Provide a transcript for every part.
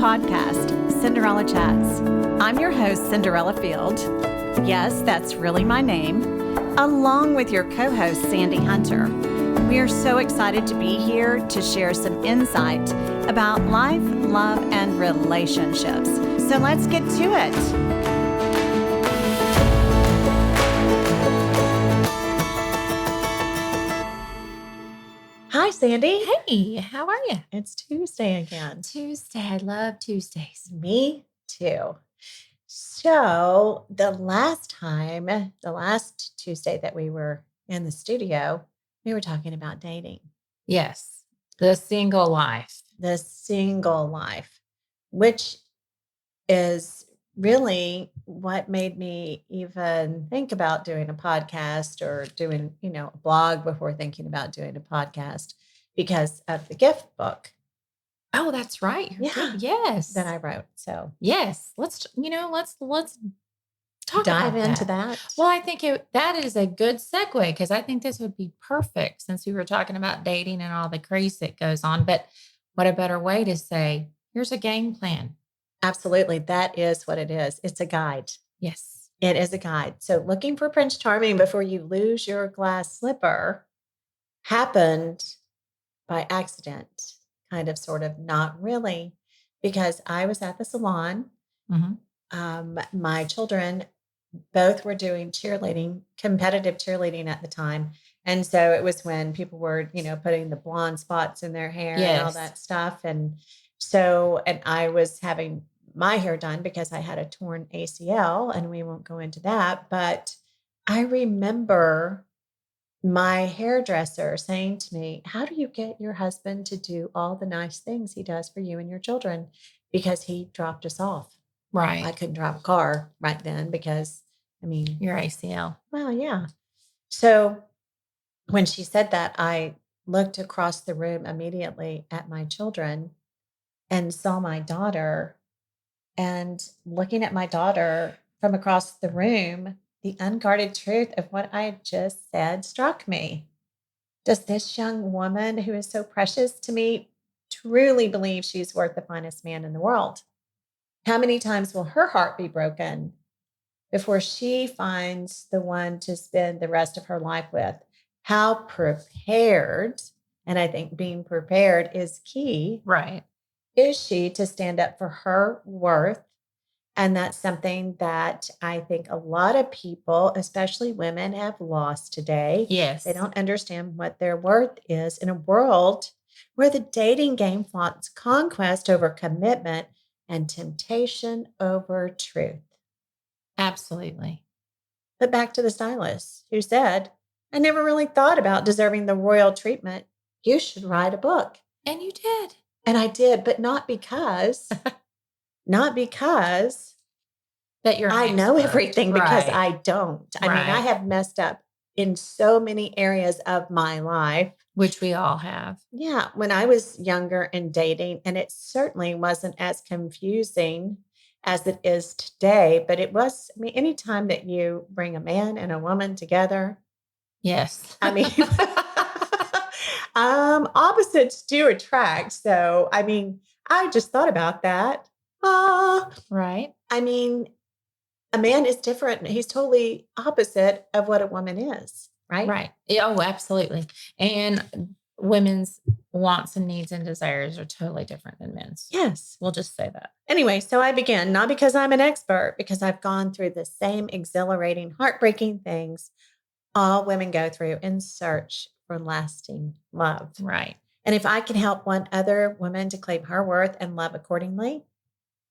podcast, Cinderella Chats. I'm your host, Cinderella Field. Yes, that's really my name, along with your co-host, Sandy Hunter. We are so excited to be here to share some insight about life, love, and relationships. So let's get to it. Hi, Sandy. Hey, how are you? It's Tuesday again. Tuesday. I love Tuesdays. Me too. So the last Tuesday that we were in the studio, we were talking about dating. Yes. The single life. The single life, which is really what made me even think about doing a podcast or doing, a blog before thinking about doing a podcast because of the gift book. Oh, that's right. Yes. That I wrote. So yes, let's talk dive about into that. Well, I think that is a good segue because I think this would be perfect since we were talking about dating and all the craze that goes on. But what a better way to say, here's a game plan. Absolutely. That is what it is. It's a guide. Yes. It is a guide. So looking for Prince Charming before you lose your glass slipper happened by accident, kind of, sort of, not really, because I was at the salon. Mm-hmm. My children both were doing competitive cheerleading at the time. And so it was when people were, putting the blonde spots in their hair and all that stuff. And I was having my hair done because I had a torn ACL, and we won't go into that. But I remember my hairdresser saying to me, "How do you get your husband to do all the nice things he does for you and your children?" Because he dropped us off. Right. I couldn't drive a car right then because, your ACL. Well, yeah. So when she said that, I looked across the room immediately at my children and saw my daughter. And looking at my daughter from across the room, the unguarded truth of what I had just said struck me. Does this young woman who is so precious to me truly believe she's worth the finest man in the world? How many times will her heart be broken before she finds the one to spend the rest of her life with? How prepared, and I think being prepared is key, right, is she to stand up for her worth? And that's something that I think a lot of people, especially women, have lost today. Yes. They don't understand what their worth is in a world where the dating game flaunts conquest over commitment and temptation over truth. Absolutely. But back to the stylist who said, "I never really thought about deserving the royal treatment. You should write a book." And you did. And I did, but not because that you're I know everything, because right. I don't. I mean, I have messed up in so many areas of my life. Which we all have. Yeah. When I was younger and dating, and it certainly wasn't as confusing as it is today, but it was, anytime that you bring a man and a woman together. Yes. Opposites do attract. So, I just thought about that. Right. A man is different. He's totally opposite of what a woman is, right? Right. Oh, absolutely. And women's wants and needs and desires are totally different than men's. Yes. We'll just say that. Anyway, so I began, not because I'm an expert, because I've gone through the same exhilarating, heartbreaking things all women go through in search for lasting love. Right. And if I can help one other woman to claim her worth and love accordingly,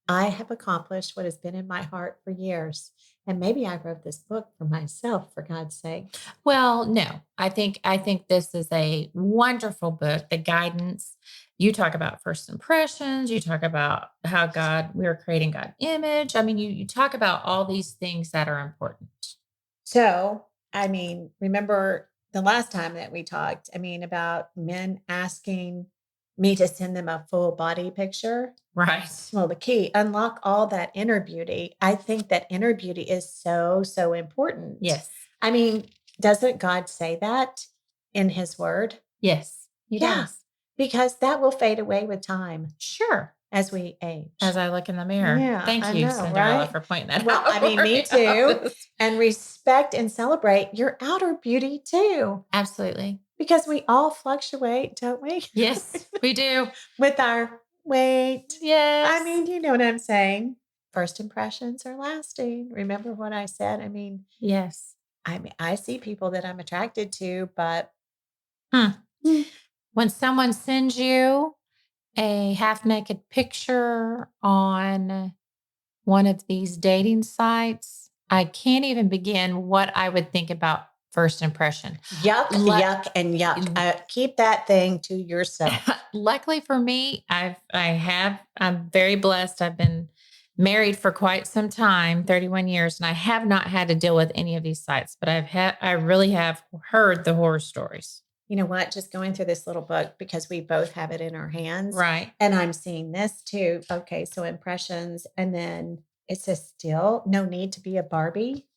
I have accomplished what has been in my heart for years. And maybe I wrote this book for myself, for God's sake. Well, no, I think this is a wonderful book. The guidance, you talk about first impressions, you talk about how we are creating God's image. You talk about all these things that are important. So, remember the last time that we talked, about men asking me to send them a full body picture. Right. Well, the key, unlock all that inner beauty. I think that inner beauty is so, so important. Yes. Doesn't God say that in his word? Yes, he does. Because that will fade away with time. Sure. as we age. as I look in the mirror. Yeah, Thank I you, know, Cinderella, right? for pointing that Well, I out mean, for me me. too. And respect and celebrate your outer beauty too, Absolutely. because we all fluctuate, don't we? Yes, we do. With our weight. I Yes. mean, you know what I'm saying. First impressions are lasting. Remember what I said? Yes. I see people that I'm attracted to, but Hmm. mm, When someone sends you a half naked picture on one of these dating sites, I can't even begin what I would think about first impression. yuck, Lu- yuck, and yuck. Keep that thing to yourself. Luckily for me, I'm very blessed. I've been married for quite some time, 31 years, and I have not had to deal with any of these sites, but I really have heard the horror stories. You know what? Just going through this little book because we both have it in our hands. Right. And I'm seeing this too. Okay, so impressions. And then it says still no need to be a Barbie.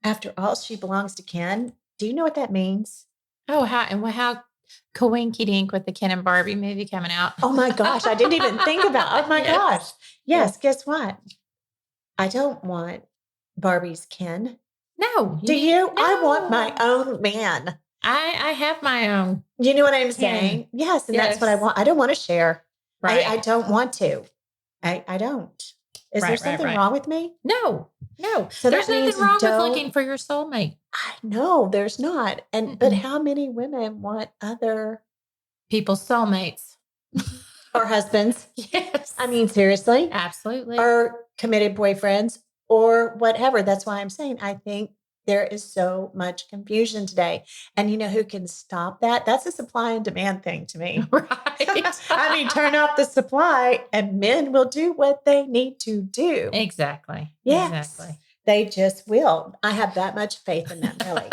After all, she belongs to Ken. Do you know what that means? Oh, how coinky dink with the Ken and Barbie movie coming out. Oh my gosh, I didn't even think about. Oh my gosh. Yes. Yes, guess what? I don't want Barbie's Ken. No, Do you? I want my no. own man. I have my own You know what I'm Ken. saying? Yes, and that's what I Yes. want. I don't want to share. I Right. don't want to. I don't. Is there Right. something Right. wrong with me? No, no. So There's that nothing means wrong with don't. looking for your soulmate. I know there's not. And but Mm-mm. how many women want other People's soulmates. or husbands? Yes. I mean, seriously, Absolutely. or committed boyfriends or whatever. That's why I'm saying I think there is so much confusion today. And you know who can stop that? That's a supply and demand thing to me. Right. I mean, turn off the supply and men will do what they need to do. Exactly. Yes, Exactly. they just will. I have that much faith in them, really.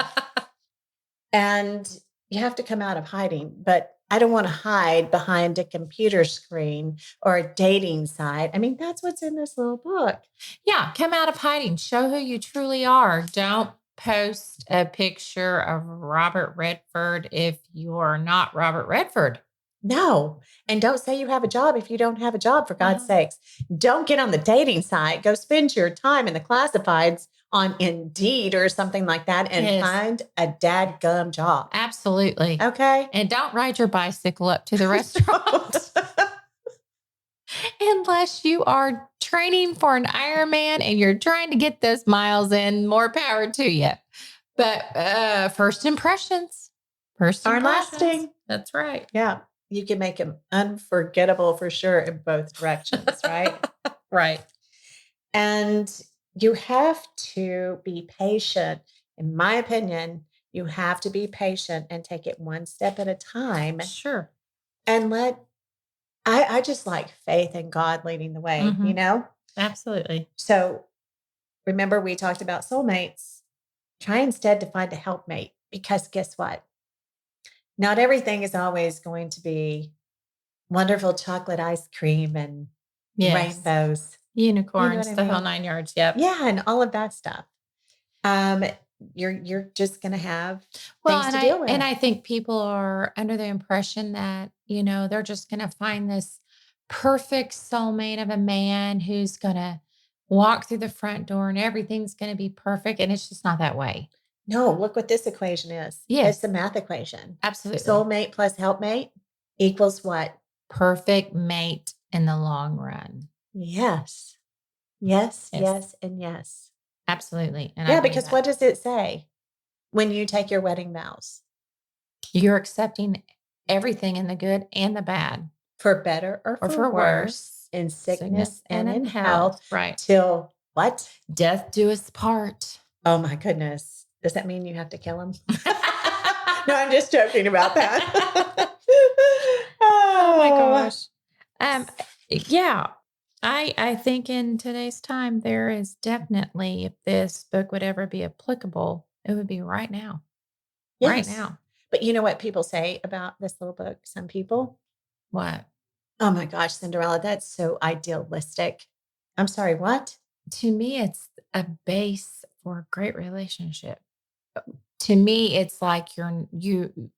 And you have to come out of hiding, but I don't want to hide behind a computer screen or a dating site. I mean, that's what's in this little book. Yeah, come out of hiding. Show who you truly are. Don't post a picture of Robert Redford if you are not Robert Redford. No. And don't say you have a job if you don't have a job, for God's Uh-huh. sakes. Don't get on the dating site. Go spend your time in the classifieds on Indeed or something like that and Yes, find a dadgum job. absolutely. Okay. And don't ride your bicycle up to the restaurant unless you are training for an Ironman and you're trying to get those miles in. More power to you. But first impressions. First Are impressions. lasting. That's right. Yeah. You can make them unforgettable for sure in both directions, right? Right. And you have to be patient. In my opinion, you have to be patient and take it one step at a time Sure. and I just like faith in God leading the way, Mm-hmm. Absolutely. So remember, we talked about soulmates. Try instead to find a helpmate because guess what? Not everything is always going to be wonderful chocolate ice cream and Yes. rainbows. You know what Unicorns, I the whole mean? 9 yards. Yep. Yeah, and all of that stuff. Um, you're just gonna have Well, things to deal with. I think people are under the impression that, they're just going to find this perfect soulmate of a man who's going to walk through the front door and everything's going to be perfect. And it's just not that way. No, look what this equation is. Yes. It's the math equation. Absolutely. Soulmate plus helpmate equals what? Perfect mate in the long run. Yes. Yes, Yes. yes, and yes. Absolutely. And I Yeah, believe because that. what does it say when you take your wedding vows? You're accepting everything in the good and the bad, For better or or for for worse, worse, in sickness and in in health, Right. till what? Death do us part. Oh my goodness. Does that mean you have to kill him? No, I'm just joking about that. Oh my gosh. Yeah. I think in today's time there is definitely, if this book would ever be applicable, it would be right now. Right Yes. now. But you know what people say about this little book? Some people, What? oh my gosh, Cinderella, that's so idealistic. I'm sorry, what? To me, it's a base for a great relationship. To me, it's like you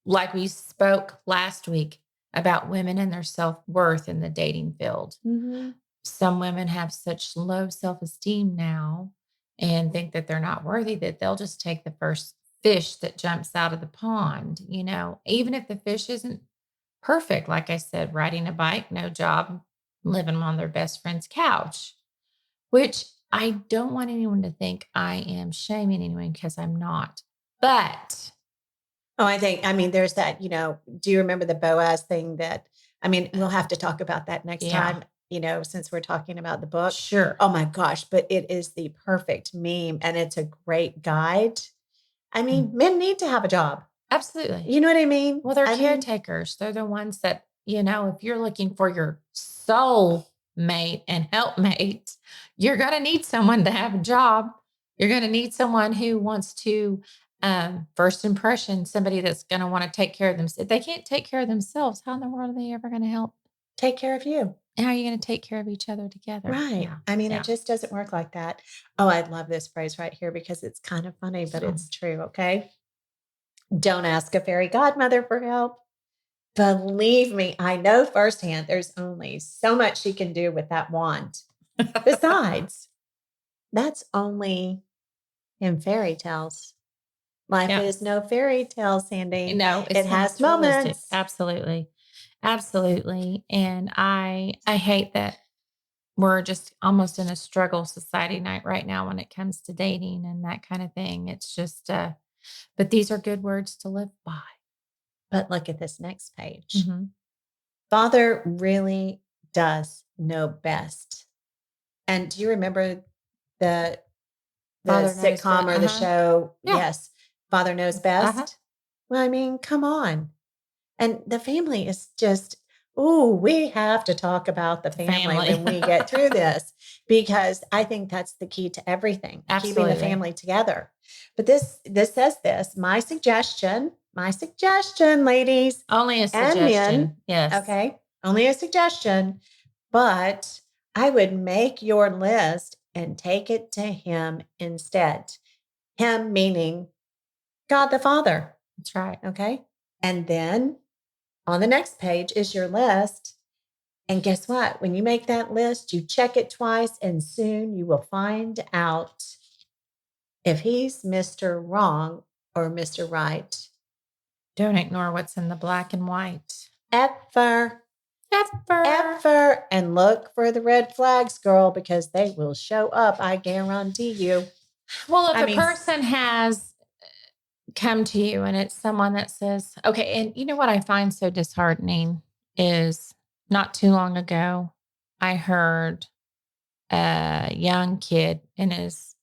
like we spoke last week. about women and their self-worth in the dating field. Mhm. Some women have such low self-esteem now and think that they're not worthy that they'll just take the first fish that jumps out of the pond, even if the fish isn't perfect. Like I said, riding a bike, no job, living on their best friend's couch, which I don't want anyone to think I am shaming anyone because I'm not. But Oh, I mean, there's that, do you remember the Boaz thing that I mean, we'll have to talk about that next yeah, time, since we're talking about the book. sure. Oh my gosh, but it is the perfect meme and it's a great guide. I mean, Mm, men need to have a job. absolutely. You know what I mean? Well, they're I mean, caretakers. They're the ones that, if you're looking for your soul mate and helpmate, you're going to need someone to have a job. You're going to need someone who wants to, first impression, somebody that's going to want to take care of themselves. If they can't take care of themselves, how in the world are they ever going to help? take care of you. And how are you going to take care of each other together? Right. Yeah. I mean, it Yeah. just doesn't work like that. Oh, I love this phrase right here because it's kind of funny, but So, it's true. Okay. Don't ask a fairy godmother for help. Believe me, I know firsthand there's only so much she can do with that wand. Besides, that's only in fairy tales. Life yeah. is no fairy tale, Sandy. No, It it's not. has It's realistic. moments. Absolutely. Absolutely. And I hate that we're just almost in a struggle society night right now when it comes to dating and that kind of thing. It's just but these are good words to live by. But look at this next page. Mhm. Father really does know best. And do you remember the the Father knows sitcom that. or the Uh-huh. show? Yeah. Yes, Father Knows Uh-huh. Best. Well, I mean, come on. And the family is just, ooh, we have to talk about the The family family. when we get through this because I think that's the key to everything, keeping the Absolutely. family together. But this says this, my suggestion, ladies Only a and men, suggestion. Yes. okay? Only a suggestion, but I would make your list and take it to him instead. Him meaning God the Father, That's right. okay? And then on the next page is your list. And guess what? When you make that list, you check it twice, and soon you will find out if he's Mr. Wrong or Mr. Right. Don't ignore what's in the black and white. Ever, Ever. ever. And look for the red flags, girl, because they will show up. I guarantee you. Well, if I a mean, person has come to you and it's someone that says, okay, and you know what I find so disheartening is not too long ago, I heard a young kid in his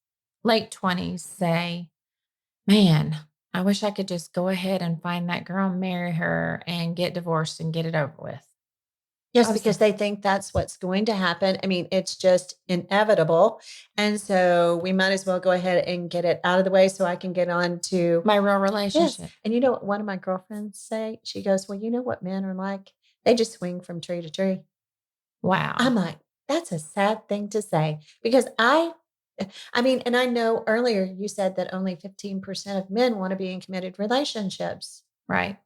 late 20s say, man, I wish I could just go ahead and find that girl, marry her, and get divorced and get it over with. yes, I was because like, they think that's what's going to happen. I mean, it's just inevitable. And so we might as well go ahead and get it out of the way so I can get on to my real yes. relationship. And you know what one of my girlfriends say? She goes, well, you know what men are like? They just swing from tree to tree. I'm Wow. like, that's a sad thing to say because I mean, and I know earlier you said that only 15% of men want to be in committed relationships. Right.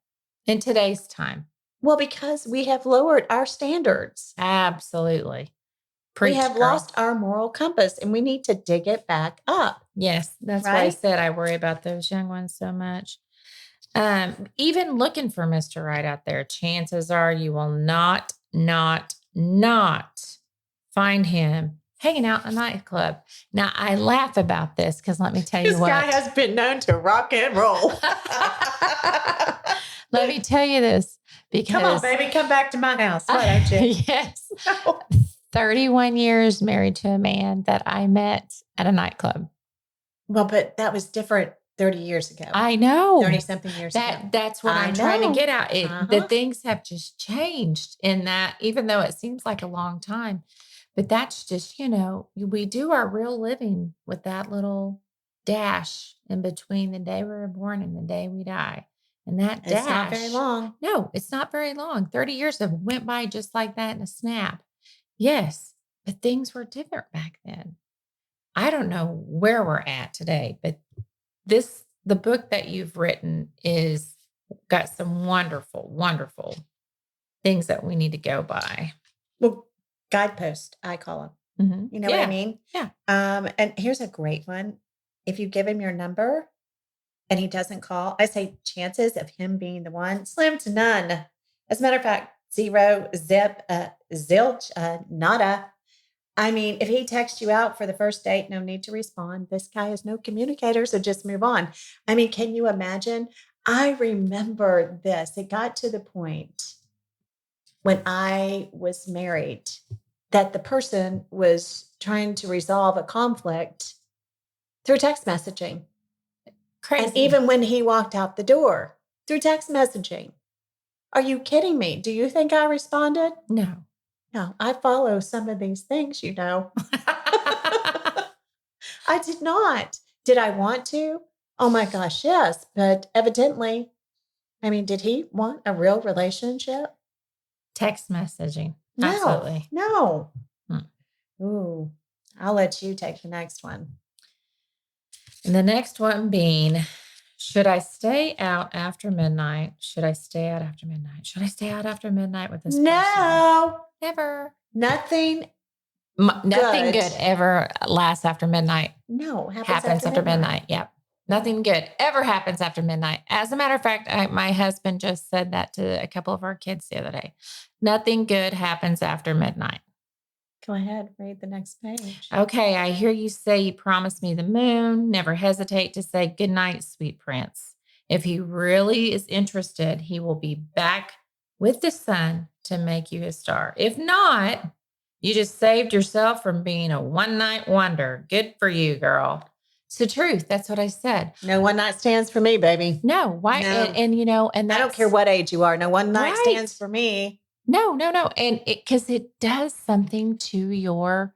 In today's time. Well, because we have lowered our standards. Absolutely. We Preach, have girl. lost our moral compass and we need to dig it back up, Yes, that's why I right? said I worry about those young ones so much. Even looking for Mr. Right out there, chances are you will not find him hanging out in a nightclub. Now, I laugh about this because let me tell you This guy what. has been known to rock and roll. Let me tell you this Come on, because, baby, come back to my house. Why don't you? yes, 31 years married to a man that I met at a nightclub. Well, but that was different 30 years ago, I know 30 something years ago. that's what I I'm trying to know. get at. The Uh-huh. things have just changed in that, even though it seems like a long time, but that's just, we do our real living with that little dash in between the day we were born and the day we die. And that It's not very dash, long. no, it's not very long. 30 years have went by just like that in a snap. Yes, but things were different back then. I don't know where we're at today, but the book that you've written is got some wonderful, wonderful things that we need to go by. Well, guidepost, I call them. You know what I Yeah. mean? Yeah. And here's a great one. If you give him your number and he doesn't call, I say chances of him being the one, slim to none. As a matter of fact, zero, zip, zilch, nada. I mean, if he texts you out for the first date, no need to respond. This guy is no communicator, so just move on. I mean, can you imagine? I remember this. It got to the point when I was married that the person was trying to resolve a conflict through text messaging. Crazy. And even when he walked out the door through text messaging. Are you kidding me? Do you think I responded? No. No, I follow some of these things, you know. I did not. Did I want to? Oh my gosh, yes. But evidently, I mean, did he want a real relationship? Text messaging. No, Absolutely. no. Hmm. Ooh, I'll let you take the next one. And the next one being, should I stay out after midnight? Should I stay out after midnight? Should I stay out after midnight with this person? No, Never. nothing. Nothing good ever lasts after midnight. No, Happens after midnight. Yep. Nothing good ever happens after midnight. As a matter of fact, my husband just said that to a couple of our kids the other day. Nothing good happens after midnight. Go ahead, read the next page. Okay, I hear you say you promised me the moon. Never hesitate to say good night, sweet prince. If he really is interested, he will be back with the sun to make you his star. If not, you just saved yourself from being a one-night wonder. Good for you, girl. It's the truth. That's what I said. No one night stands for me, baby. No, why? No. And you know, and I don't care what age you are. No one night stands Right. for me. No. And because it does something to your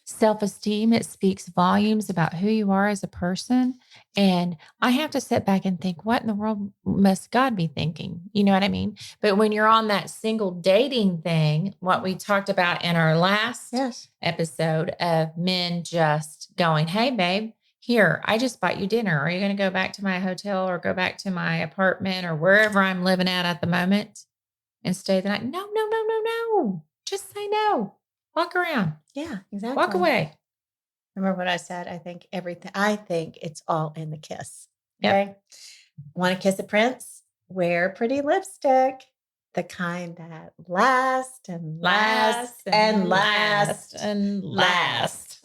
self-esteem. It speaks volumes about who you are as a person. And I have to sit back and think, what in the world must God be thinking? You know what I mean? But when you're on that single dating thing, what we talked about in our last Yes. episode of men just going, hey, babe, here, I just bought you dinner. Are you going to go back to my hotel or go back to my apartment or wherever I'm living at the moment and stay the night? No. Just say no. Walk around. Yeah, exactly. Walk away. Remember what I said? I think it's all in the kiss. Yep. Okay. Want to kiss a prince? Wear pretty lipstick. The kind that lasts and lasts and lasts and lasts.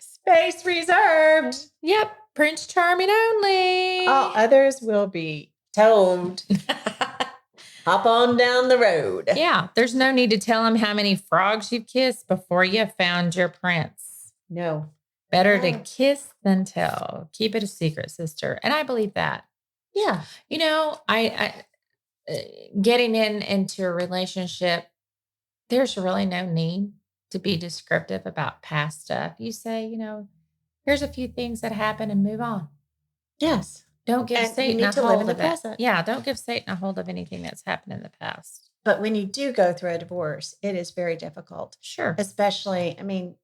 Space reserved. Yep. Prince Charming only. All others will be told. Hop on down the road. Yeah. There's no need to tell him how many frogs you've kissed before you found your prince. No. Better to kiss than tell. Keep it a secret, sister. And I believe that. Yeah. You know, I getting into a relationship, there's really no need to be descriptive about past stuff. You say, you know, here's a few things that happen and move on. Yes. Don't give And Satan you a need to live hold in the of it. present. Yeah, don't give Satan a hold of anything that's happened in the past. But when you do go through a divorce, it is very difficult. Sure. Especially, I mean,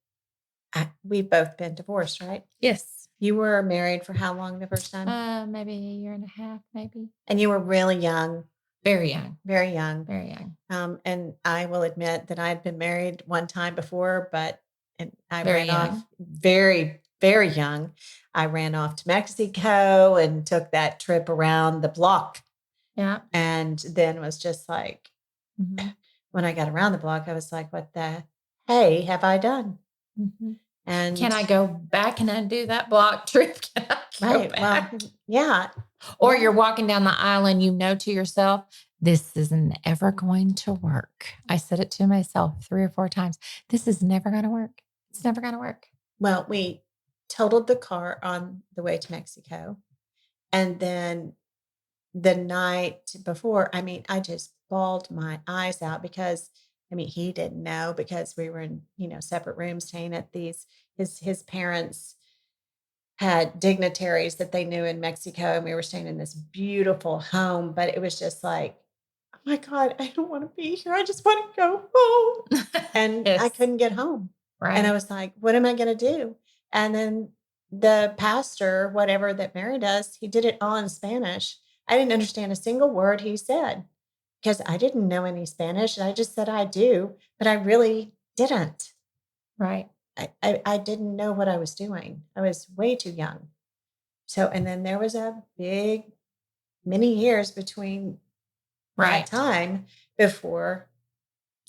we've both been divorced, right? Yes. You were married for how long the first time? Maybe a year and a half, maybe. And you were really young. Very young. Very young. Very young. And I will admit that I had been married one time before, and I Very ran young. off very, very young. I ran off to Mexico and took that trip around the block. Yeah. And then was just like, Mhm. when I got around the block, I was like, what the hey have I done? Mhm. And Can I go back and undo that block trip? Can I go right, back? well, yeah. Or you're walking down the aisle and you know to yourself, this isn't ever going to work. I said it to myself 3 or 4 times. This is never going to work. It's never going to work. Well, we totaled the car on the way to Mexico. And then the night before, I mean, I just bawled my eyes out because, I mean, he didn't know because we were in, separate rooms staying at his parents had dignitaries that they knew in Mexico, and we were staying in this beautiful home, but it was just like, oh my God, I don't want to be here. I just want to go home. And I Yes. couldn't get home. Right. And I was like, what am I going to do? And then the pastor, whatever that married us, he did it all in Spanish. I didn't understand a single word he said because I didn't know any Spanish. And I just said, I do, but I really didn't. Right. I didn't know what I was doing. I was way too young. So, and then there was a big, many years between that Right. time before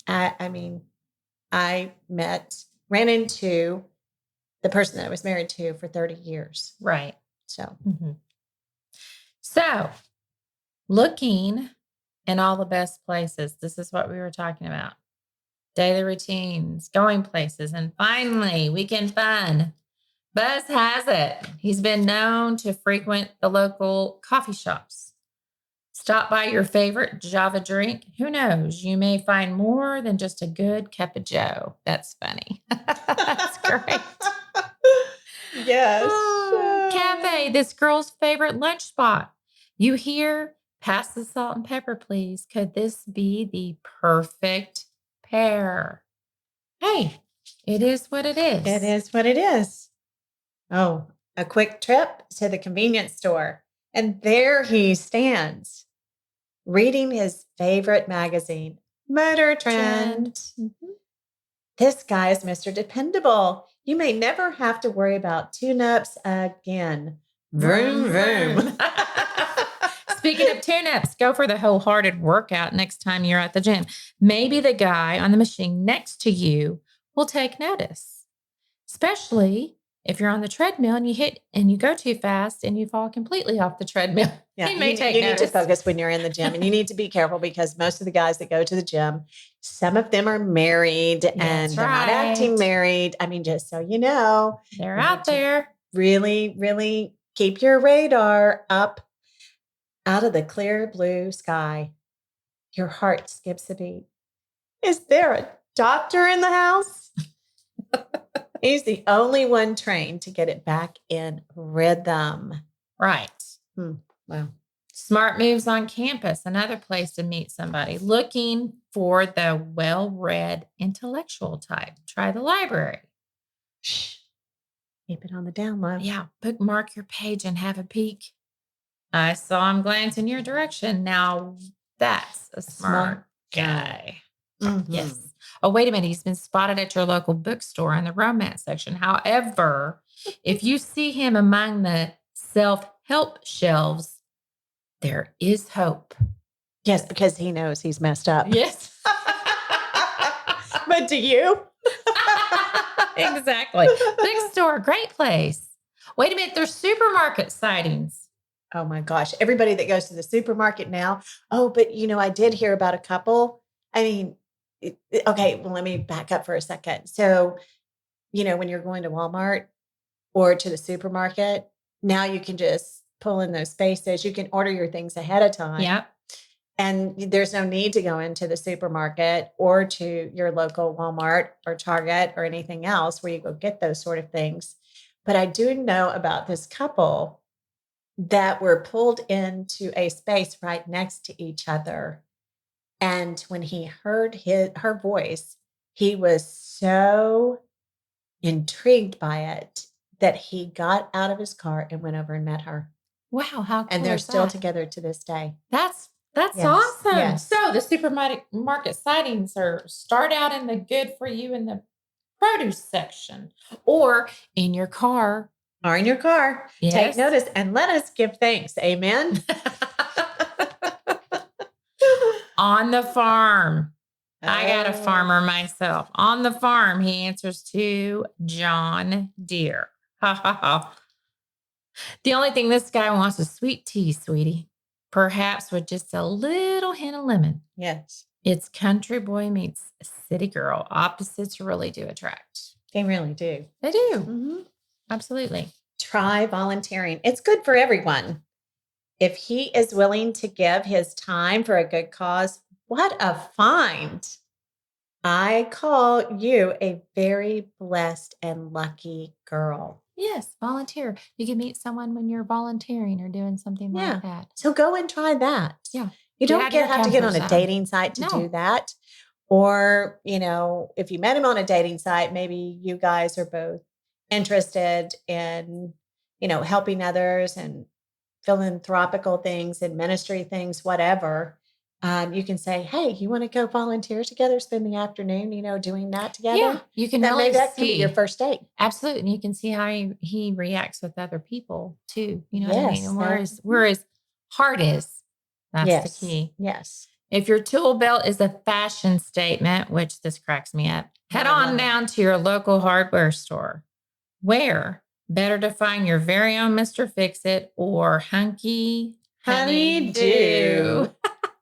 I ran into the person that I was married to for 30 years. Right. So, So, looking in all the best places, this is what we were talking about. Daily routines, going places, and finally, weekend fun. Buzz has it. He's been known to frequent the local coffee shops. Stop by your favorite Java drink. Who knows? You may find more than just a good cup of Joe. That's funny. That's great. yes. Cafe, this girl's favorite lunch spot. You hear, pass the salt and pepper, please. Could this be the perfect pair? Hey, it is what it is. It is what it is. Oh, a quick trip to the convenience store. And there he stands, reading his favorite magazine, Motor Trend. Mhm. This guy is Mr. Dependable. You may never have to worry about tune-ups again. Vroom, vroom. Speaking of tune-ups, go for the wholehearted workout next time you're at the gym. Maybe the guy on the machine next to you will take notice, especially if you're on the treadmill and you go too fast and you fall completely off the treadmill. Yeah, He may take you need to notice. focus when you're in the gym, and you need to be careful because most of the guys that go to the gym, some of them are married and they're not acting married. I mean, just so you know, They're you out need to there. really, really keep your radar up out of the clear blue sky. Your heart skips a beat. Is there a doctor in the house? He's the only one trained to get it back in rhythm. Right. Wow. Smart moves on campus, another place to meet somebody. Looking for the well-read intellectual type. Try the library. Shh. Keep it on the down low. Yeah, bookmark your page and have a peek. I saw him glance in your direction. Now that's a smart guy. Mm-hmm. Yes. Oh, wait a minute. He's been spotted at your local bookstore in the romance section. However, if you see him among the self-help shelves, there is hope. Yes, because he knows he's messed up. Yes. But do you? Exactly. Bookstore, great place. Wait a minute. There's supermarket sightings. Oh my gosh. Everybody that goes to the supermarket now. Oh, but I did hear about a couple. I mean, okay, well, let me back up for a second. So, when you're going to Walmart or to the supermarket, now you can just pull in those spaces. You can order your things ahead of time. Yep. And there's no need to go into the supermarket or to your local Walmart or Target or anything else where you go get those sort of things. But I do know about this couple that were pulled into a space right next to each other. And when he heard her voice, he was so intrigued by it that he got out of his car and went over and met her. Wow, how cool And they're is still that? together to this day. That's Yes, awesome. yes. So the supermarket sightings start out in the good for you in the produce section or in your car. Or in your car. Yes. Take notice and let us give thanks. Amen. On the farm. I got a farmer myself. On the farm, he answers to John Deere. Ha ha ha. The only thing this guy wants is sweet tea, sweetie. Perhaps with just a little hint of lemon. Yes. It's country boy meets city girl. Opposites really do attract. They really do. They do. Mm-hmm. Absolutely. Try volunteering. It's good for everyone. If he is willing to give his time for a good cause, what a find. I call you a very blessed and lucky girl. Yes, volunteer. You can meet someone when you're volunteering or doing something like that. So go and try that. Yeah. You don't have to get on a zone. dating site to do that. Or, if you met him on a dating site, maybe you guys are both interested in, helping others and philanthropical things and ministry things, whatever, you can say, "Hey, you want to go volunteer together, spend the afternoon, doing that Yeah, together?" you can That really maybe that can be your see. first date. Absolutely, and you can see how he reacts with other people too, you know what I mean? Yes, And that where his heart is, that's the yes, key. yes. If your tool belt is a fashion statement, which this cracks me up, Oh, head I love on it. down to your local hardware store. Where? Better to find your very own Mr. Fix It or hunky honey Honeydew. do.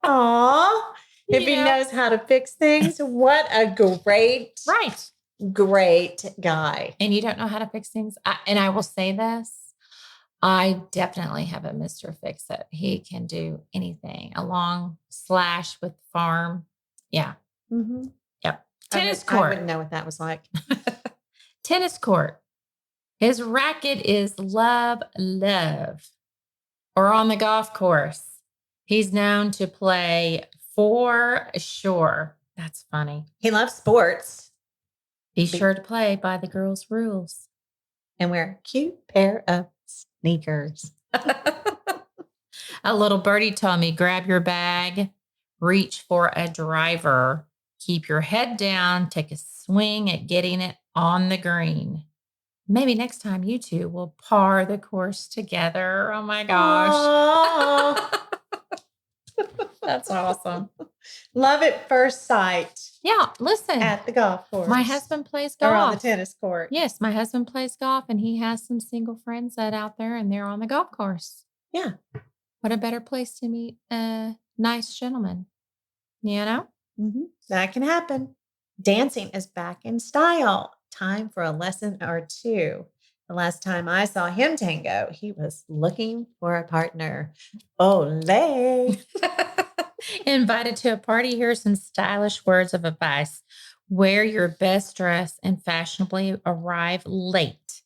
Aw, if You he know? knows how to fix things, what a great, Right. great guy. And you don't know how to fix things. And I will say this, I definitely have a Mr. Fix It. He can do anything. A long slash with farm. Yeah. Mhm. Yep. I Tennis wouldn't court. know what that was like. Tennis court. His racket is love, love. Or on the golf course. He's known to play for sure. That's funny. He loves sports Be be sure to play by the girls' rules. and wear a cute pair of sneakers. A little birdie told me grab your bag, reach for a driver, keep your head down, take a swing at getting it on the green. Maybe next time you two will par the course together. Oh my gosh. Aw. That's awesome. Love at first sight Yeah, listen, at the golf my course husband plays or on the golf. tennis court. Yes, my husband plays golf and he has some single friends that out there and they're on the golf course. Yeah. What a better place to meet a nice gentleman, you know? That can happen. Dancing is back in style. Time for a lesson or two. The last time I saw him tango, he was looking for a partner. Olay. Invited to a party, here are some stylish words of advice. Wear your best dress and fashionably arrive late.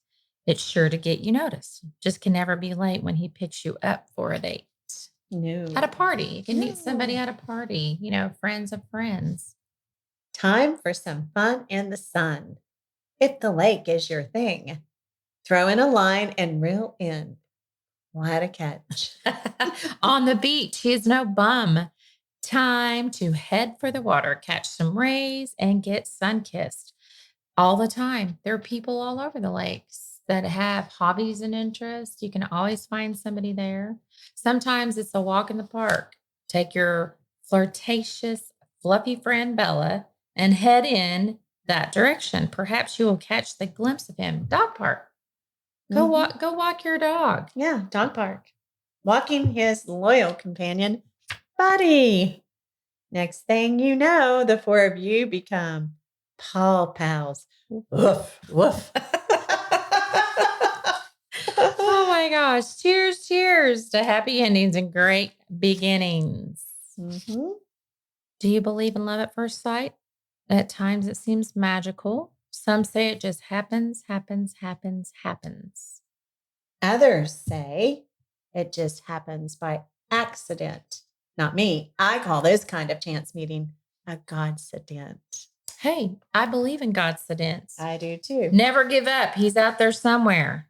It's sure to get you noticed. Just can never be late when he picks you up for a date. No. At a party. You can meet somebody No. at a party, friends of friends. Time for some fun in the sun. If the lake is your thing, throw in a line and reel in. What a catch. On the beach, he is no bum. Time to head for the water, catch some rays, and get sun kissed all the time. There are people all over the lakes that have hobbies and interests. You can always find somebody there. Sometimes it's a walk in the park. Take your flirtatious, fluffy friend Bella and head in that direction. Perhaps you will catch the glimpse of him. Dog park. Mhm. Go walk your dog. Yeah, dog park. Walking his loyal companion, Buddy. Next thing you know, the four of you become paw pals. Woof, woof. Oh my gosh. Cheers, cheers to happy endings and great beginnings. Mhm. Do you believe in love at first sight? At times it seems magical. Some say it just happens, happens, happens, happens. Others say it just happens by accident. Not me. I call this kind of chance meeting a godsident. Hey, I believe in God's sedence. I do too. Never give up. He's out there somewhere.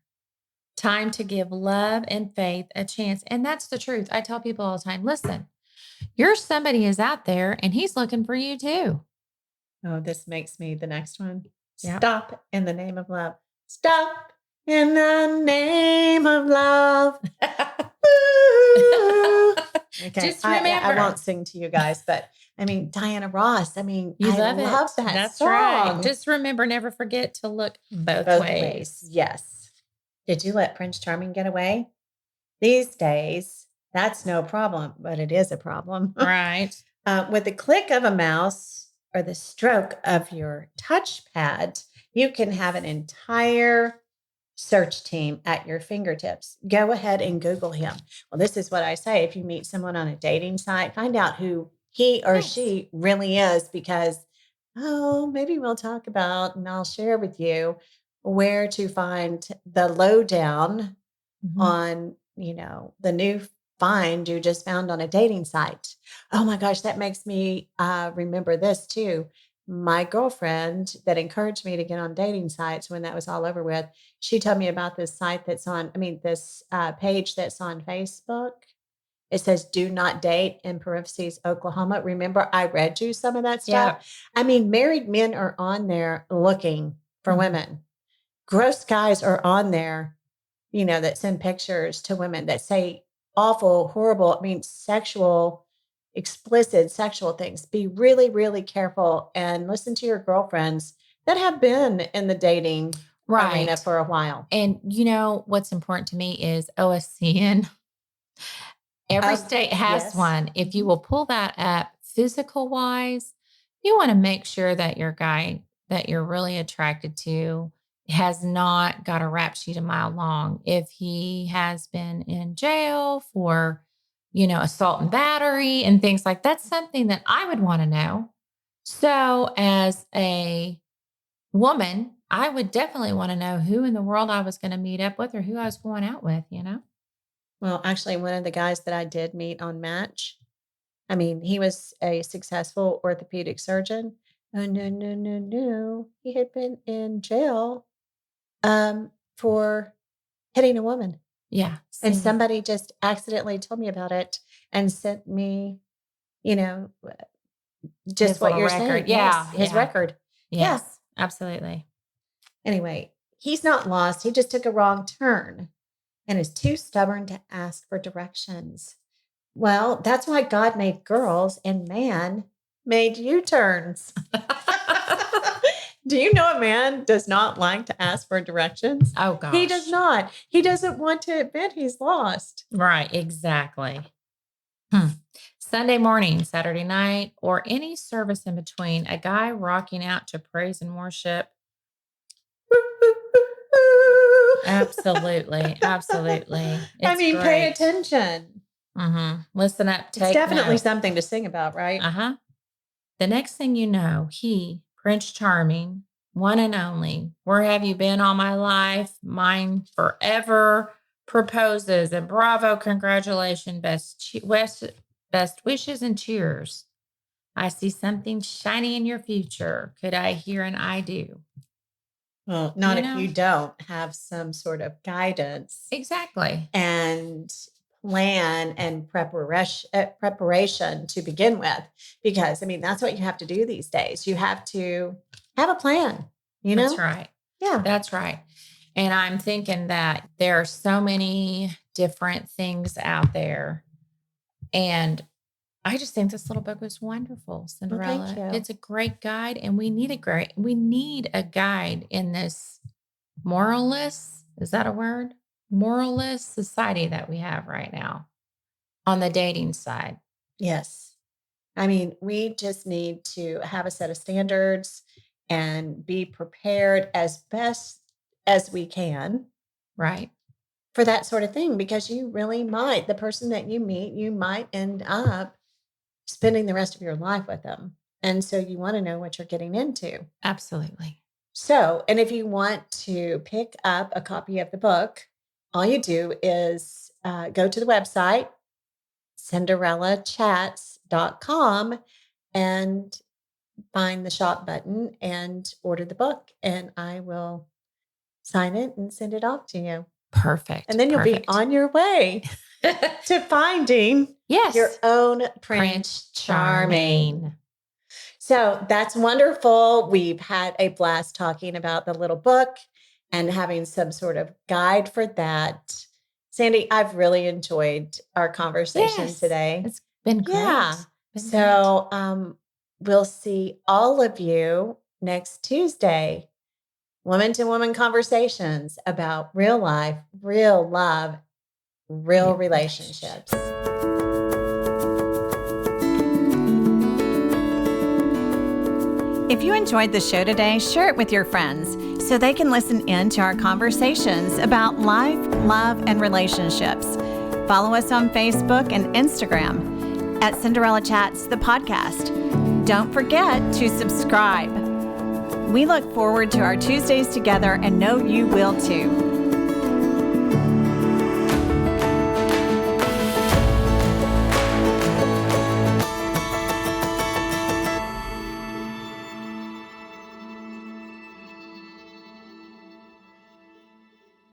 Time to give love and faith a chance. And that's the truth. I tell people all the time, listen, your somebody is out there and he's looking for you too. Oh, this makes me the next one. Yep. Stop in the name of love. Stop in the name of love. Ooh. Okay. Just I remember. won't sing to you guys, but I mean, Diana Ross. I mean, You I love love it. that That's song. right. Just remember, never forget to look both Both ways. ways. Yes. Did you let Prince Charming get away? These days, that's no problem, but it is a problem. Right. With the click of a mouse or the stroke of your touchpad, you can have an entire search team at your fingertips. Go ahead and Google him. Well, this is what I say. If you meet someone on a dating site, find out who he or Yes. she really is because, maybe we'll talk about and I'll share with you where to find the lowdown Mhm. on, the new find you just found on a dating site. Oh my gosh, that makes me remember this too. my girlfriend that encouraged me to get on dating sites when that was all over with, she told me about this site this page that's on Facebook. It says, "Do not date" in parentheses, Oklahoma. Remember, I read you some of that Yeah. stuff. I mean, married men are on there looking for Mhm. women. Gross guys are on there, that send pictures to women that say awful, horrible, explicit sexual things. Be really, really careful and listen to your girlfriends that have been in the dating arena Right. for a while. And what's important to me is OSCN. Every state has Yes. one. If you Mhm. will pull that up physical wise, you want to make sure that your guy that you're really attracted to has not got a rap sheet a mile long. If he has been in jail for, assault and battery and things like that's something that I would want to know. So as a woman, I would definitely want to know who in the world I was going to meet up with or who I was going out with. Well, actually, one of the guys that I did meet on Match, he was a successful orthopedic surgeon. Oh, no, no, no, no. He had been in jail for hitting a woman. Yeah. And See, somebody just accidentally told me about it and sent me, you know, just his what little you're record. saying. Yes, Yeah. his Yeah. record. Yeah. Yes, absolutely. Anyway, he's not lost. He just took a wrong turn and is too stubborn to ask for directions. Well, that's why God made girls and man made U-turns. Do you know a man does not like to ask for directions? Oh He does gosh. not. He doesn't want to admit he's lost. Right, exactly. Hmm. Sunday morning, Saturday night, or any service in between, a guy rocking out to praise and worship. Absolutely. Absolutely. It's Pay great. attention. Listen up, It's take definitely note. something to sing about, right? Uh-huh. The next thing you know, Prince Charming, one and only, where have you been all my life? Mine forever, proposes, and bravo, congratulations, best wishes and cheers. I see something shiny in your future. Could I hear an I do? Well, not You if you know? don't have some sort of guidance Exactly. and plan and preparation to begin with. Because, that's what you have to do these days. You have to have a plan, you That's know? right. Yeah. That's right. And I'm thinking that there are so many different things out there. And I just think this little book was wonderful, Well, thank Cinderella. you. It's a great guide, and we need a guide in this moralless, is that a word? Moralless society that we have right now on the dating side, Yes. We just need to have a set of standards and be prepared as best as we can right? for that sort of thing because you really might, the person that you meet, you might end up spending the rest of your life with them. And so you want to know what you're getting into. Absolutely. So, and if you want to pick up a copy of the book, all you do is go to the website, cinderellachats.com, and find the shop button and order the book. And I will sign it and send it off to you. And Perfect. then you'll be Perfect. on your way to finding your Yes. own Prince Prince Charming. Charming. So that's wonderful. We've had a blast talking about the little book and having some sort of guide for that. Sandy, I've really enjoyed our conversation Yes. today. It's been Yeah. great. Been great. So we'll see all of you next Tuesday. Woman to woman conversations about real life, real love, real Real relationships. If you enjoyed the show today, share it with your friends so they can listen in to our conversations about life, love, and relationships. Follow us on Facebook and Instagram at Cinderella Chats, the podcast. Don't forget to subscribe. We look forward to our Tuesdays together and know you will too.